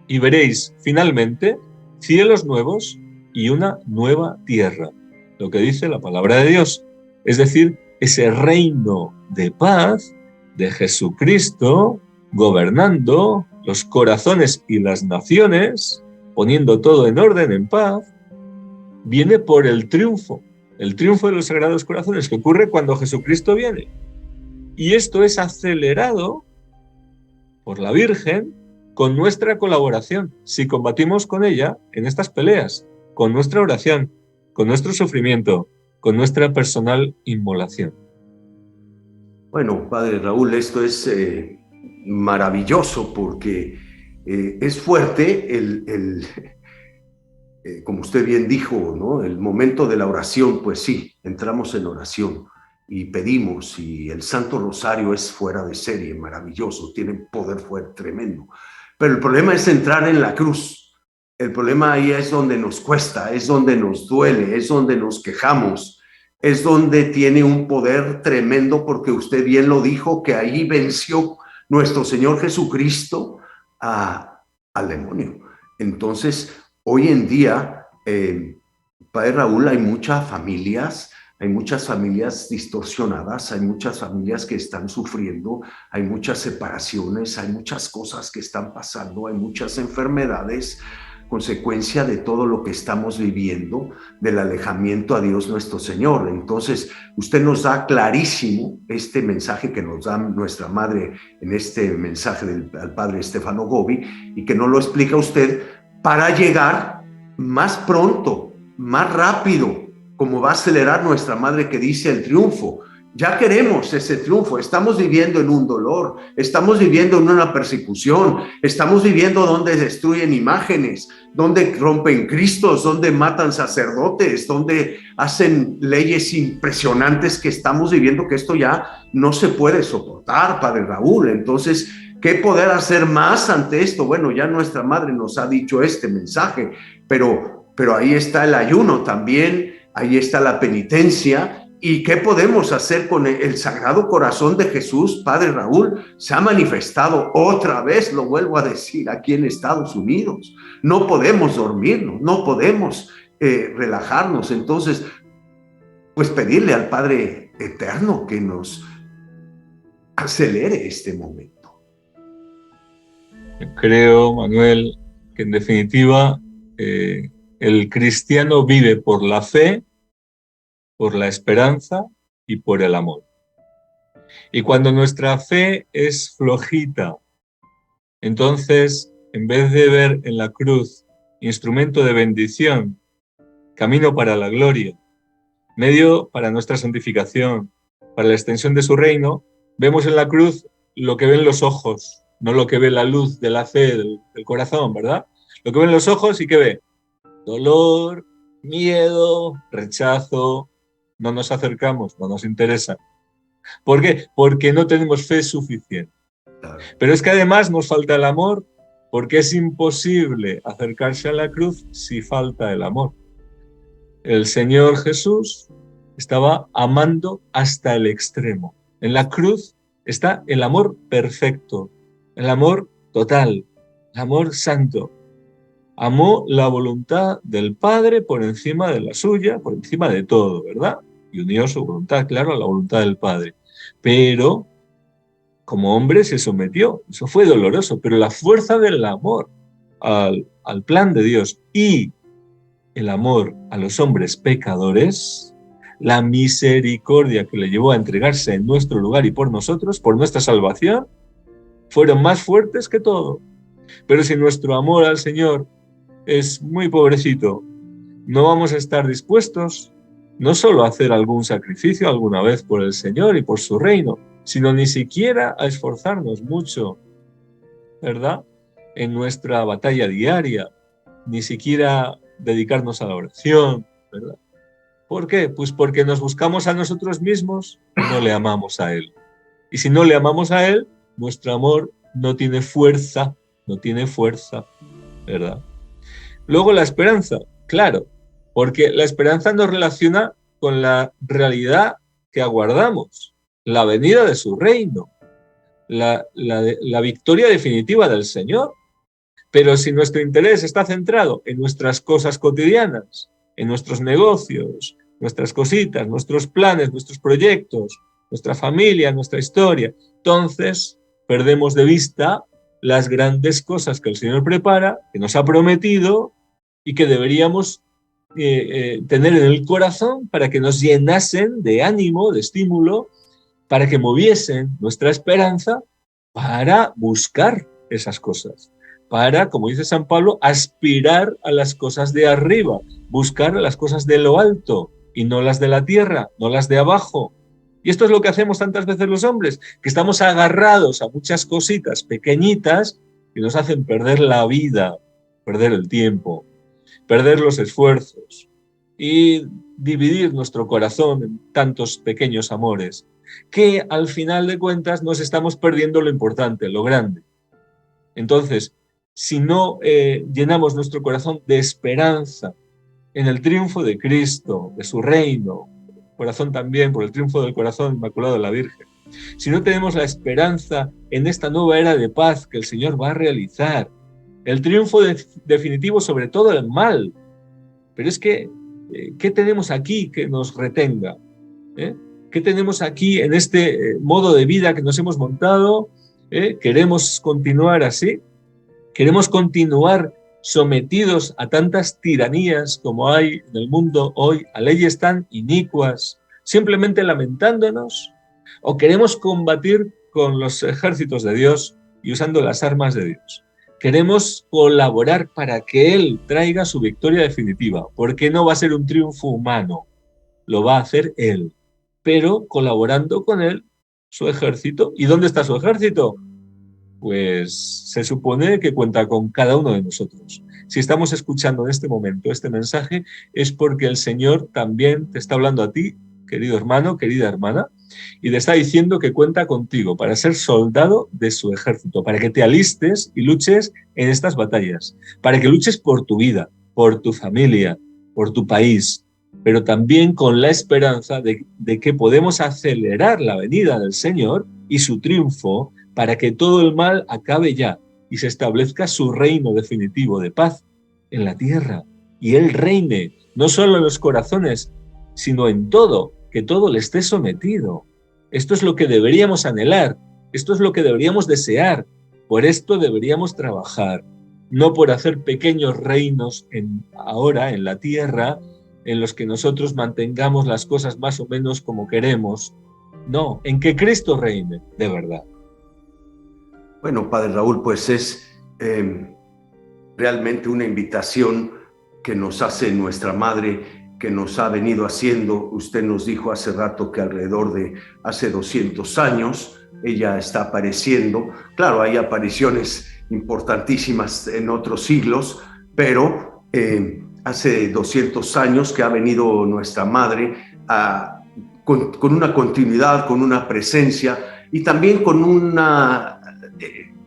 Y veréis, finalmente, cielos nuevos y una nueva tierra. Lo que dice la palabra de Dios. Es decir, ese reino de paz de Jesucristo gobernando los corazones y las naciones, poniendo todo en orden, en paz, viene por el triunfo de los Sagrados Corazones, que ocurre cuando Jesucristo viene. Y esto es acelerado por la Virgen con nuestra colaboración, si combatimos con ella en estas peleas, con nuestra oración, con nuestro sufrimiento, con nuestra personal inmolación. Bueno, Padre Raúl, esto es maravilloso porque es fuerte como usted bien dijo, ¿no? El momento de la oración, pues sí, entramos en oración y pedimos, y el Santo Rosario es fuera de serie, maravilloso, tiene poder fuerte, tremendo. Pero el problema es entrar en la cruz. El problema ahí es donde nos cuesta, es donde nos duele, es donde nos quejamos, es donde tiene un poder tremendo, porque usted bien lo dijo, que ahí venció nuestro Señor Jesucristo al demonio. Entonces, hoy en día, Padre Raúl, hay muchas familias distorsionadas, hay muchas familias que están sufriendo, hay muchas separaciones, hay muchas cosas que están pasando, hay muchas enfermedades, consecuencia de todo lo que estamos viviendo, del alejamiento a Dios nuestro Señor. Entonces, usted nos da clarísimo este mensaje que nos da nuestra madre en este mensaje al padre Stefano Gobbi, y que nos lo explica usted para llegar más pronto, más rápido, como va a acelerar nuestra madre que dice el triunfo. Ya queremos ese triunfo. Estamos viviendo en un dolor, estamos viviendo en una persecución, estamos viviendo donde destruyen imágenes, donde rompen Cristos, donde matan sacerdotes, donde hacen leyes impresionantes, que estamos viviendo que esto ya no se puede soportar, Padre Raúl. Entonces, ¿qué poder hacer más ante esto? Bueno, ya nuestra madre nos ha dicho este mensaje, pero ahí está el ayuno también, ahí está la penitencia. ¿Y qué podemos hacer con el Sagrado Corazón de Jesús? Padre Raúl, se ha manifestado otra vez, lo vuelvo a decir, aquí en Estados Unidos. No podemos dormirnos, no podemos relajarnos. Entonces, pues pedirle al Padre Eterno que nos acelere este momento. Creo, Manuel, que en definitiva el cristiano vive por la fe, por la esperanza y por el amor. Y cuando nuestra fe es flojita, entonces, en vez de ver en la cruz instrumento de bendición, camino para la gloria, medio para nuestra santificación, para la extensión de su reino, vemos en la cruz lo que ven los ojos, no lo que ve la luz de la fe del corazón, ¿verdad? Lo que ven los ojos y ¿qué ve? Dolor, miedo, rechazo. No nos acercamos, no nos interesa. ¿Por qué? Porque no tenemos fe suficiente. Pero es que además nos falta el amor, porque es imposible acercarse a la cruz si falta el amor. El Señor Jesús estaba amando hasta el extremo. En la cruz está el amor perfecto, el amor total, el amor santo. Amó la voluntad del Padre por encima de la suya, por encima de todo, ¿verdad? Y unió su voluntad, claro, a la voluntad del Padre. Pero como hombre se sometió, eso fue doloroso, pero la fuerza del amor al plan de Dios y el amor a los hombres pecadores, la misericordia que le llevó a entregarse en nuestro lugar y por nosotros, por nuestra salvación, fueron más fuertes que todo. Pero si nuestro amor al Señor es muy pobrecito, no vamos a estar dispuestos no solo a hacer algún sacrificio alguna vez por el Señor y por su reino, sino ni siquiera a esforzarnos mucho, ¿verdad? En nuestra batalla diaria, ni siquiera dedicarnos a la oración, ¿verdad? ¿Por qué? Pues porque nos buscamos a nosotros mismos y no le amamos a Él. Y si no le amamos a Él, nuestro amor no tiene fuerza, ¿verdad? Luego la esperanza, claro, porque la esperanza nos relaciona con la realidad que aguardamos, la venida de su reino, la victoria definitiva del Señor. Pero si nuestro interés está centrado en nuestras cosas cotidianas, en nuestros negocios, nuestras cositas, nuestros planes, nuestros proyectos, nuestra familia, nuestra historia, entonces perdemos de vista las grandes cosas que el Señor prepara, que nos ha prometido y que deberíamos tener en el corazón para que nos llenasen de ánimo, de estímulo, para que moviesen nuestra esperanza para buscar esas cosas, para, como dice San Pablo, aspirar a las cosas de arriba, buscar las cosas de lo alto y no las de la tierra, no las de abajo. Y esto es lo que hacemos tantas veces los hombres, que estamos agarrados a muchas cositas pequeñitas que nos hacen perder la vida, perder el tiempo, perder los esfuerzos y dividir nuestro corazón en tantos pequeños amores, que al final de cuentas nos estamos perdiendo lo importante, lo grande. Entonces, si no llenamos nuestro corazón de esperanza en el triunfo de Cristo, de su reino, corazón también por el triunfo del corazón inmaculado de la Virgen, si no tenemos la esperanza en esta nueva era de paz que el Señor va a realizar, el triunfo definitivo sobre todo el mal, pero es que, ¿qué tenemos aquí que nos retenga? ¿Qué tenemos aquí en este modo de vida que nos hemos montado? ¿Queremos continuar así? ¿Queremos continuar sometidos a tantas tiranías como hay en el mundo hoy, a leyes tan inicuas, simplemente lamentándonos? ¿O queremos combatir con los ejércitos de Dios y usando las armas de Dios? Queremos colaborar para que Él traiga su victoria definitiva, porque no va a ser un triunfo humano, lo va a hacer Él, pero colaborando con Él, su ejército. ¿Y dónde está su ejército? Pues se supone que cuenta con cada uno de nosotros. Si estamos escuchando en este momento este mensaje, es porque el Señor también te está hablando a ti, querido hermano, querida hermana, y te está diciendo que cuenta contigo para ser soldado de su ejército, para que te alistes y luches en estas batallas, para que luches por tu vida, por tu familia, por tu país, pero también con la esperanza de que podemos acelerar la venida del Señor y su triunfo para que todo el mal acabe ya y se establezca su reino definitivo de paz en la tierra. Y Él reine, no solo en los corazones, sino en todo, que todo le esté sometido. Esto es lo que deberíamos anhelar, esto es lo que deberíamos desear, por esto deberíamos trabajar, no por hacer pequeños reinos ahora en la tierra, en los que nosotros mantengamos las cosas más o menos como queremos. No, en que Cristo reine de verdad. Bueno, Padre Raúl, pues es realmente una invitación que nos hace nuestra Madre, que nos ha venido haciendo. Usted nos dijo hace rato que alrededor de hace 200 años ella está apareciendo. Claro, hay apariciones importantísimas en otros siglos, pero hace 200 años que ha venido nuestra Madre con una continuidad, con una presencia y también con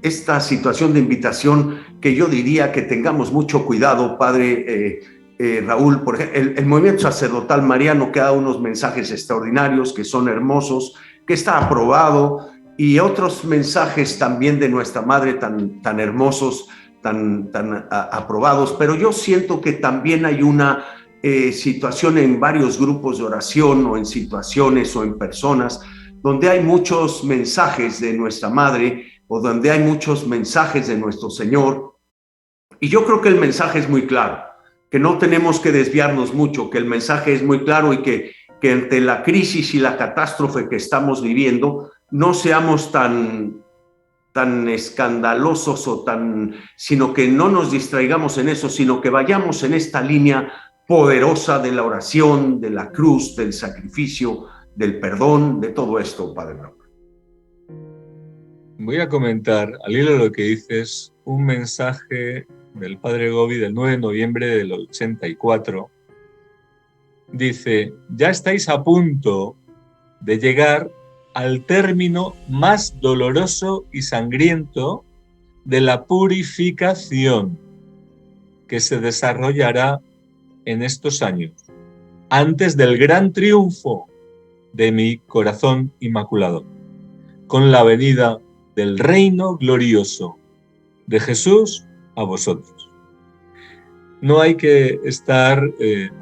esta situación de invitación que yo diría que tengamos mucho cuidado, Padre Raúl. Por ejemplo, el movimiento sacerdotal mariano que da unos mensajes extraordinarios, que son hermosos, que está aprobado, y otros mensajes también de nuestra Madre tan hermosos, tan aprobados, pero yo siento que también hay una situación en varios grupos de oración o en situaciones o en personas donde hay muchos mensajes de nuestra Madre o donde hay muchos mensajes de nuestro Señor. Y yo creo que el mensaje es muy claro, que no tenemos que desviarnos mucho, que el mensaje es muy claro y que ante la crisis y la catástrofe que estamos viviendo, no seamos tan escandalosos sino que no nos distraigamos en eso, sino que vayamos en esta línea poderosa de la oración, de la cruz, del sacrificio, del perdón, de todo esto, Padre Raúl. Voy a comentar, al hilo de lo que dices, un mensaje del Padre Gobi del 9 de noviembre del 84. Dice: ya estáis a punto de llegar al término más doloroso y sangriento de la purificación que se desarrollará en estos años, antes del gran triunfo de mi corazón inmaculado, con la venida del reino glorioso de Jesús a vosotros. No hay que estar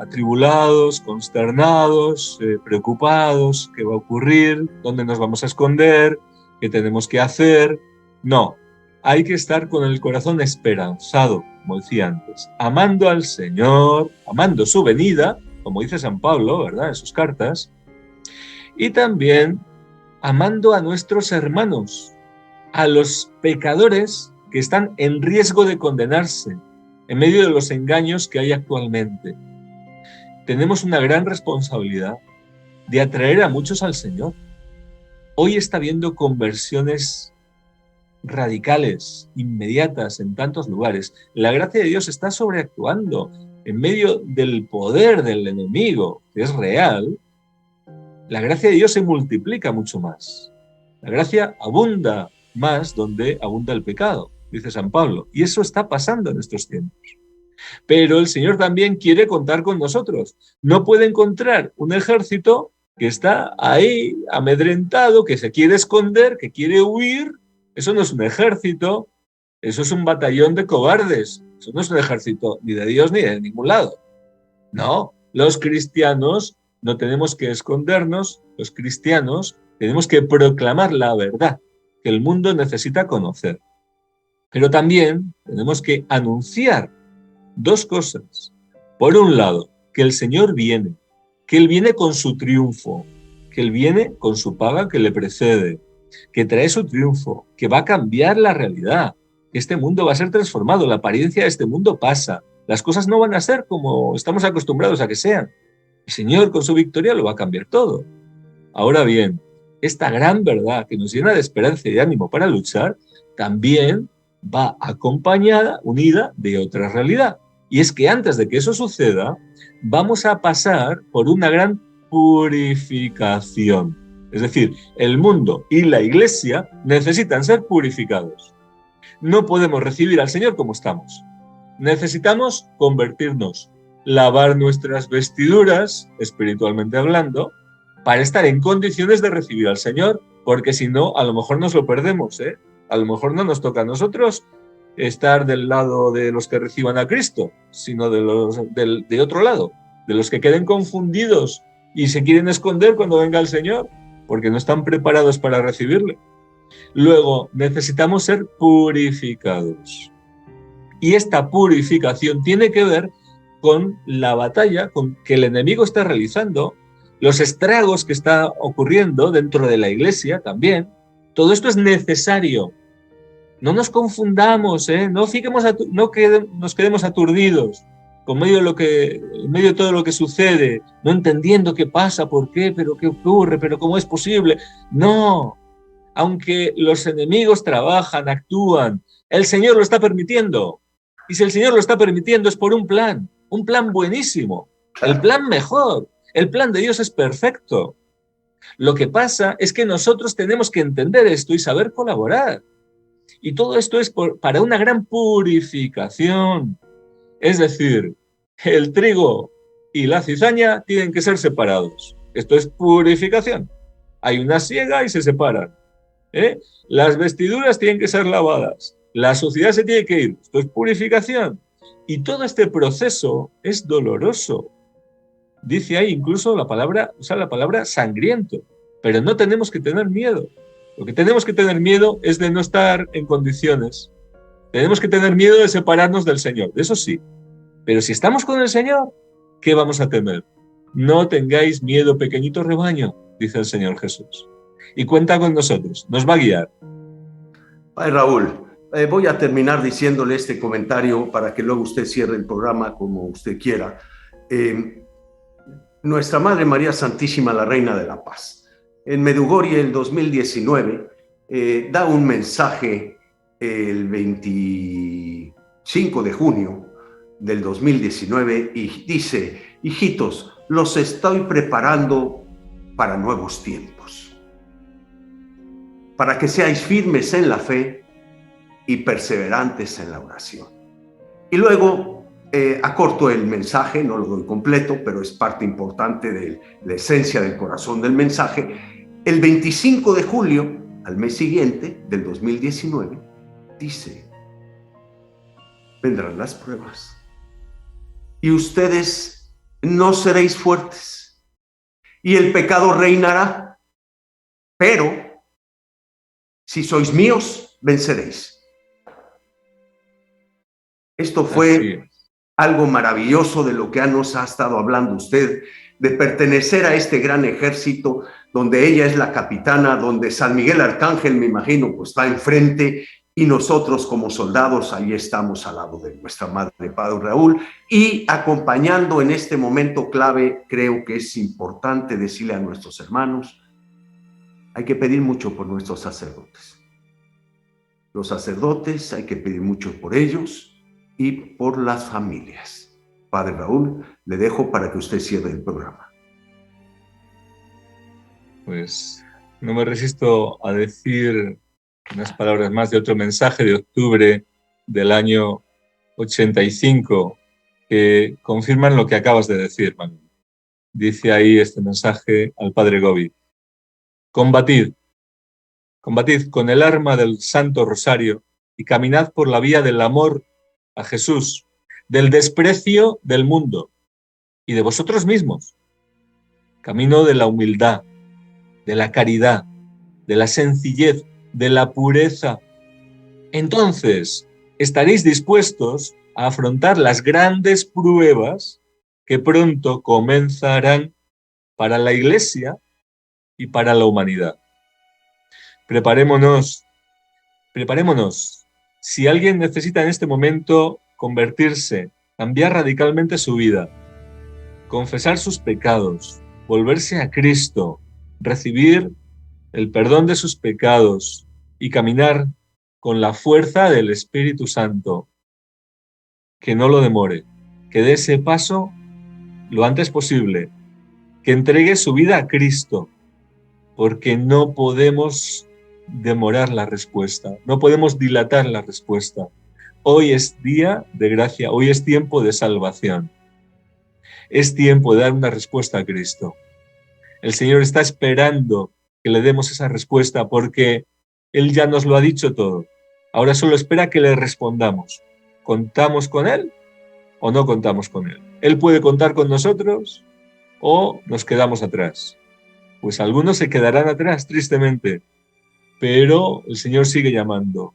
atribulados, consternados, preocupados, qué va a ocurrir, dónde nos vamos a esconder, qué tenemos que hacer. No, hay que estar con el corazón esperanzado, como decía antes, amando al Señor, amando su venida, como dice San Pablo, ¿verdad?, en sus cartas, y también amando a nuestros hermanos, a los pecadores que están en riesgo de condenarse en medio de los engaños que hay actualmente. Tenemos una gran responsabilidad de atraer a muchos al Señor. Hoy está habiendo conversiones radicales, inmediatas en tantos lugares. La gracia de Dios está sobreactuando en medio del poder del enemigo, que es real. La gracia de Dios se multiplica mucho más. La gracia abunda más donde abunda el pecado, dice San Pablo. Y eso está pasando en estos tiempos. Pero el Señor también quiere contar con nosotros. No puede encontrar un ejército que está ahí amedrentado, que se quiere esconder, que quiere huir. Eso no es un ejército, eso es un batallón de cobardes. Eso no es un ejército ni de Dios ni de ningún lado. No, los cristianos no tenemos que escondernos, los cristianos tenemos que proclamar la verdad que el mundo necesita conocer. Pero también tenemos que anunciar dos cosas. Por un lado, que el Señor viene, que Él viene con su triunfo, que Él viene con su paga que le precede, que trae su triunfo, que va a cambiar la realidad, que este mundo va a ser transformado, la apariencia de este mundo pasa, las cosas no van a ser como estamos acostumbrados a que sean. El Señor con su victoria lo va a cambiar todo. Ahora bien, esta gran verdad que nos llena de esperanza y de ánimo para luchar, también va acompañada, unida de otra realidad. Y es que antes de que eso suceda, vamos a pasar por una gran purificación. Es decir, el mundo y la Iglesia necesitan ser purificados. No podemos recibir al Señor como estamos. Necesitamos convertirnos, lavar nuestras vestiduras, espiritualmente hablando, para estar en condiciones de recibir al Señor, porque si no, a lo mejor nos lo perdemos, ¿eh? A lo mejor no nos toca a nosotros estar del lado de los que reciban a Cristo, sino de otro lado, de los que queden confundidos y se quieren esconder cuando venga el Señor, porque no están preparados para recibirle. Luego, necesitamos ser purificados. Y esta purificación tiene que ver con la batalla con que el enemigo está realizando, los estragos que está ocurriendo dentro de la Iglesia también. Todo esto es necesario. No nos confundamos, no nos quedemos aturdidos en medio de todo lo que sucede, no entendiendo qué pasa, por qué, pero qué ocurre, pero cómo es posible. No, aunque los enemigos trabajan, actúan, el Señor lo está permitiendo. Y si el Señor lo está permitiendo es por un plan buenísimo, el plan mejor. El plan de Dios es perfecto. Lo que pasa es que nosotros tenemos que entender esto y saber colaborar. Y todo esto es para una gran purificación. Es decir, el trigo y la cizaña tienen que ser separados. Esto es purificación. Hay una siega y se separan. Las vestiduras tienen que ser lavadas. La suciedad se tiene que ir. Esto es purificación. Y todo este proceso es doloroso. Dice ahí incluso usa la palabra sangriento. Pero no tenemos que tener miedo. Lo que tenemos que tener miedo es de no estar en condiciones. Tenemos que tener miedo de separarnos del Señor. Eso sí. Pero si estamos con el Señor, ¿qué vamos a temer? No tengáis miedo, pequeñito rebaño, dice el Señor Jesús. Y cuenta con nosotros. Nos va a guiar. Ay, Raúl, voy a terminar diciéndole este comentario para que luego usted cierre el programa como usted quiera. Nuestra Madre María Santísima, la Reina de la Paz, en Medjugorje, el 2019, da un mensaje el 25 de junio del 2019 y dice: hijitos, los estoy preparando para nuevos tiempos, para que seáis firmes en la fe y perseverantes en la oración. Y luego acorto el mensaje, no lo doy completo, pero es parte importante de la esencia del corazón del mensaje. El 25 de julio, al mes siguiente del 2019, dice: vendrán las pruebas y ustedes no seréis fuertes y el pecado reinará, pero si sois míos, venceréis. Esto fue algo maravilloso de lo que nos ha estado hablando usted, de pertenecer a este gran ejército donde ella es la capitana, donde San Miguel Arcángel, me imagino, pues está enfrente, y nosotros como soldados ahí estamos al lado de nuestra Madre, Padre Raúl, y acompañando en este momento clave. Creo que es importante decirle a nuestros hermanos: hay que pedir mucho por nuestros sacerdotes. Los sacerdotes hay que pedir mucho por ellos y por las familias. Padre Raúl, le dejo para que usted cierre el programa. Pues no me resisto a decir unas palabras más de otro mensaje de octubre del año 85 que confirman lo que acabas de decir, Manuel. Dice ahí este mensaje al Padre Gobi: combatid con el arma del Santo Rosario y caminad por la vía del amor a Jesús, del desprecio del mundo y de vosotros mismos, camino de la humildad, de la caridad, de la sencillez, de la pureza. Entonces estaréis dispuestos a afrontar las grandes pruebas que pronto comenzarán para la Iglesia y para la humanidad. Preparémonos. Si alguien necesita en este momento convertirse, cambiar radicalmente su vida, confesar sus pecados, volverse a Cristo, recibir el perdón de sus pecados y caminar con la fuerza del Espíritu Santo, que no lo demore, que dé ese paso lo antes posible, que entregue su vida a Cristo, porque no podemos demorar la respuesta, no podemos dilatar la respuesta. Hoy es día de gracia, hoy es tiempo de salvación. Es tiempo de dar una respuesta a Cristo. El Señor está esperando que le demos esa respuesta porque Él ya nos lo ha dicho todo. Ahora solo espera que le respondamos. ¿Contamos con Él o no contamos con Él? Él puede contar con nosotros o nos quedamos atrás. Pues algunos se quedarán atrás, tristemente, pero el Señor sigue llamando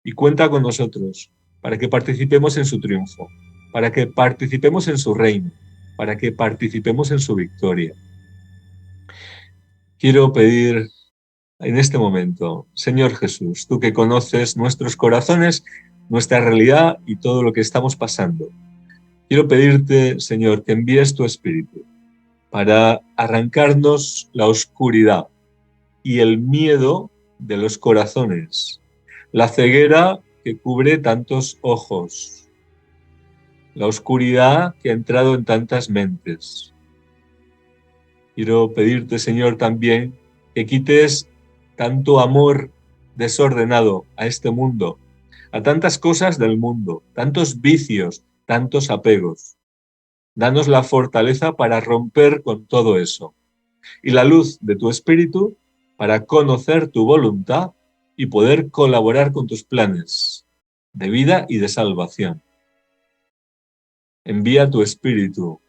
y cuenta con nosotros para que participemos en su triunfo, para que participemos en su reino, para que participemos en su victoria. Quiero pedir en este momento, Señor Jesús, tú que conoces nuestros corazones, nuestra realidad y todo lo que estamos pasando, quiero pedirte, Señor, que envíes tu Espíritu para arrancarnos la oscuridad y el miedo de los corazones, la ceguera que cubre tantos ojos, la oscuridad que ha entrado en tantas mentes. Quiero pedirte, Señor, también que quites tanto amor desordenado a este mundo, a tantas cosas del mundo, tantos vicios, tantos apegos. Danos la fortaleza para romper con todo eso y la luz de tu Espíritu para conocer tu voluntad y poder colaborar con tus planes de vida y de salvación. Envía tu Espíritu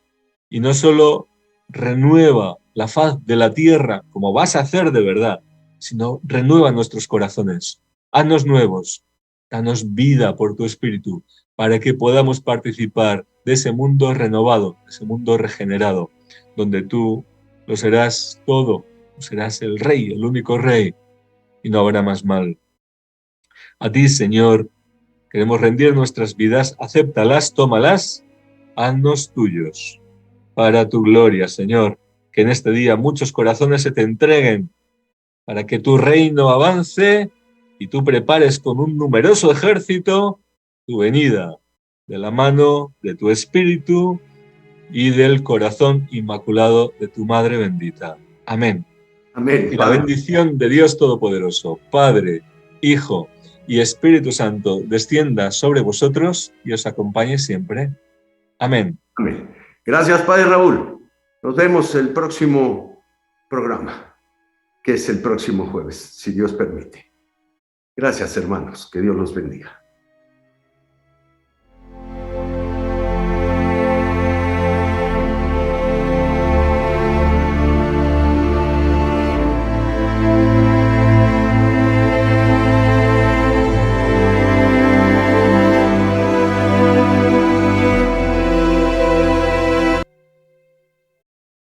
y no solo renueva la faz de la tierra como vas a hacer de verdad, sino renueva nuestros corazones. Haznos nuevos, danos vida por tu Espíritu para que podamos participar de ese mundo renovado, de ese mundo regenerado, donde tú lo serás todo, serás el Rey, el único Rey, y no habrá más mal. A ti, Señor, queremos rendir nuestras vidas, acéptalas, tómalas, haznos tuyos. Para tu gloria, Señor, que en este día muchos corazones se te entreguen, para que tu reino avance y tú prepares con un numeroso ejército tu venida, de la mano de tu Espíritu y del corazón inmaculado de tu Madre bendita. Amén. Amén. Y la bendición de Dios Todopoderoso, Padre, Hijo y Espíritu Santo, descienda sobre vosotros y os acompañe siempre. Amén. Amén. Gracias, Padre Raúl. Nos vemos el próximo programa, que es el próximo jueves, si Dios permite. Gracias, hermanos. Que Dios los bendiga.